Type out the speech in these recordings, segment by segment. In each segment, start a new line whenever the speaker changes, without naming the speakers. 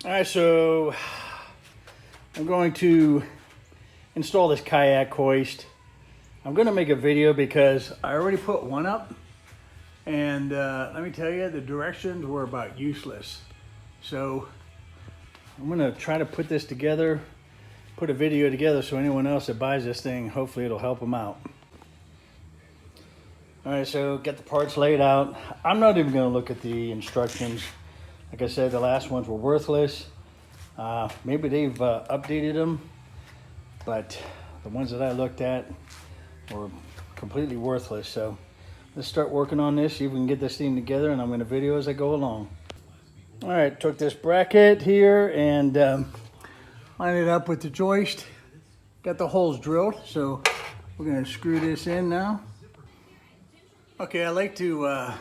All right, so I'm going to install this kayak hoist. I'm going to make a video because I already put one up, and let me tell you, the directions were about useless. So I'm going to try to put this together, put a video together, so anyone else that buys this thing, hopefully it'll help them out. All right, so get the parts laid out. I'm not even going to look at the instructions. Like I said, the last ones were worthless. Maybe they've updated them, but the ones that I looked at were completely worthless. So let's start working on this, see if we can get this thing together, and I'm going to video as I go along. All right, took this bracket here and lined it up with the joist. Got the holes drilled, so we're going to screw this in now. Okay, I like to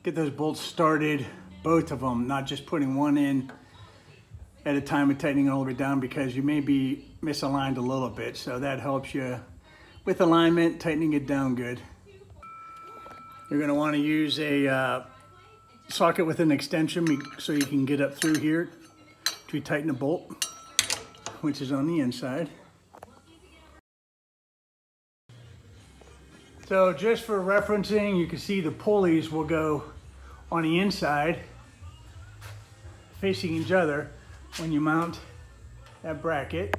get those bolts started, both of them, not just putting one in at a time and tightening it all the way down, because you may be misaligned a little bit. So that helps you with alignment, tightening it down good. You're going to want to use a socket with an extension so you can get up through here to tighten the bolt, which is on the inside. So just for referencing, you can see the pulleys will go on the inside facing each other when you mount that bracket.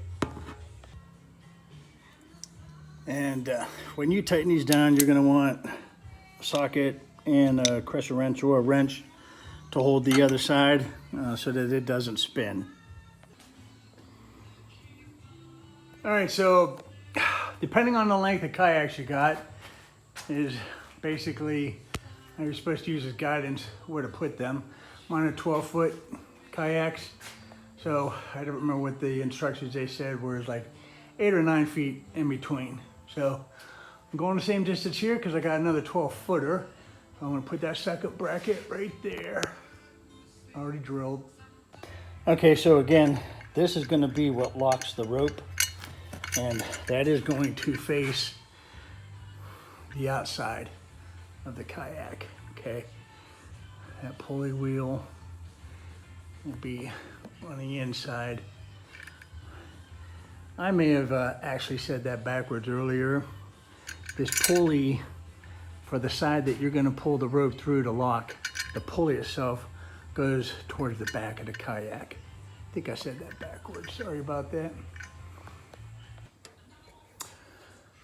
And when you tighten these down, you're going to want a socket and a crescent wrench or a wrench to hold the other side so that it doesn't spin. All right, so depending on the length of kayaks you got is basically how you're supposed to use as guidance where to put them. Mine are 12-foot kayaks, so I don't remember what the instructions they said were, like 8 or 9 feet in between. So I'm going the same distance here because I got another 12-footer. I'm going to put that second bracket right there, already drilled. Okay, so again, this is going to be what locks the rope, and that is going to face the outside of the kayak. Okay, that pulley wheel will be on the inside. I may have actually said that backwards earlier. This pulley for the side that you're going to pull the rope through to lock, the pulley itself goes towards the back of the kayak. I think I said that backwards. Sorry about that.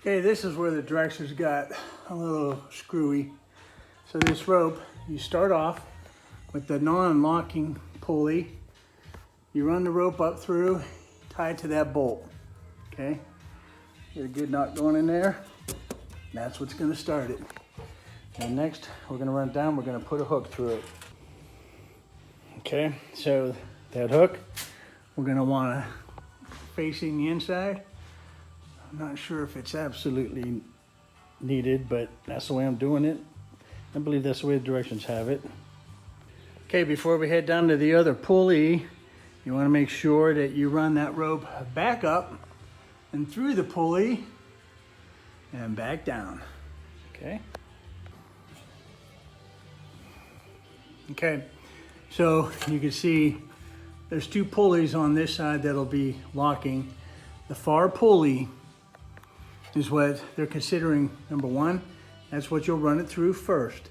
Okay, this is where the directions got a little screwy. So this rope, you start off with the non-locking pulley. You run the rope up through, tie it to that bolt. Okay, get a good knot going in there. That's what's going to start it. And next, we're going to run it down. We're going to put a hook through it. Okay, so that hook, we're going to want to facing the inside. I'm not sure if it's absolutely needed, but that's the way I'm doing it. I believe that's the way the directions have it. Okay, before we head down to the other pulley, you want to make sure that you run that rope back up and through the pulley and back down. Okay. Okay, so you can see there's two pulleys on this side that'll be locking. The far pulley is what they're considering number one. That's what you'll run it through first.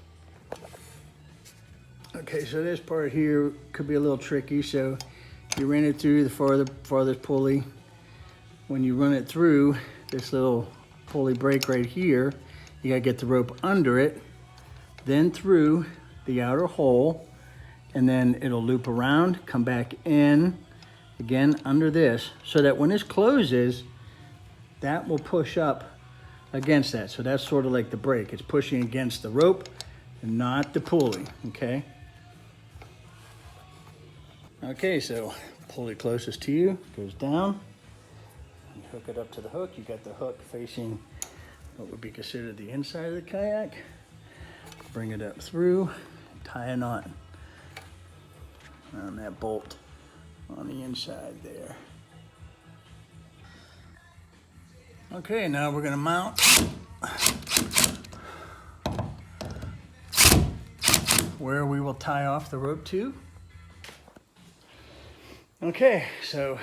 Okay, so this part here could be a little tricky. So you ran it through the farthest pulley. When you run it through this little pulley break right here, you gotta get the rope under it, then through the outer hole, and then it'll loop around, come back in, again under this, so that when this closes, that will push up against that. So that's sort of like the brake. It's pushing against the rope and not the pulley, okay? Okay, so pulley closest to you goes down. You hook it up to the hook. You got the hook facing what would be considered the inside of the kayak. Bring it up through, tie a knot on that bolt on the inside there. Okay, now we're going to mount where we will tie off the rope to. Okay, so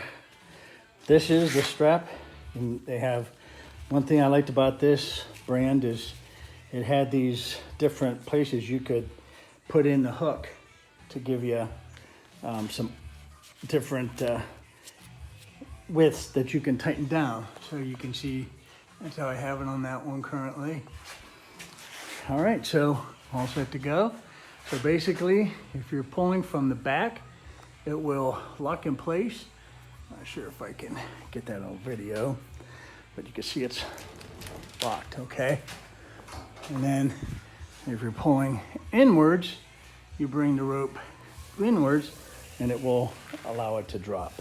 this is the strap. And they have, one thing I liked about this brand is it had these different places you could put in the hook to give you some different widths that you can tighten down. So you can see, that's how I have it on that one currently. All right, so all set to go. So basically, if you're pulling from the back, it will lock in place. Not sure if I can get that on video, but you can see it's locked, okay? And then if you're pulling inwards, you bring the rope inwards and it will allow it to drop.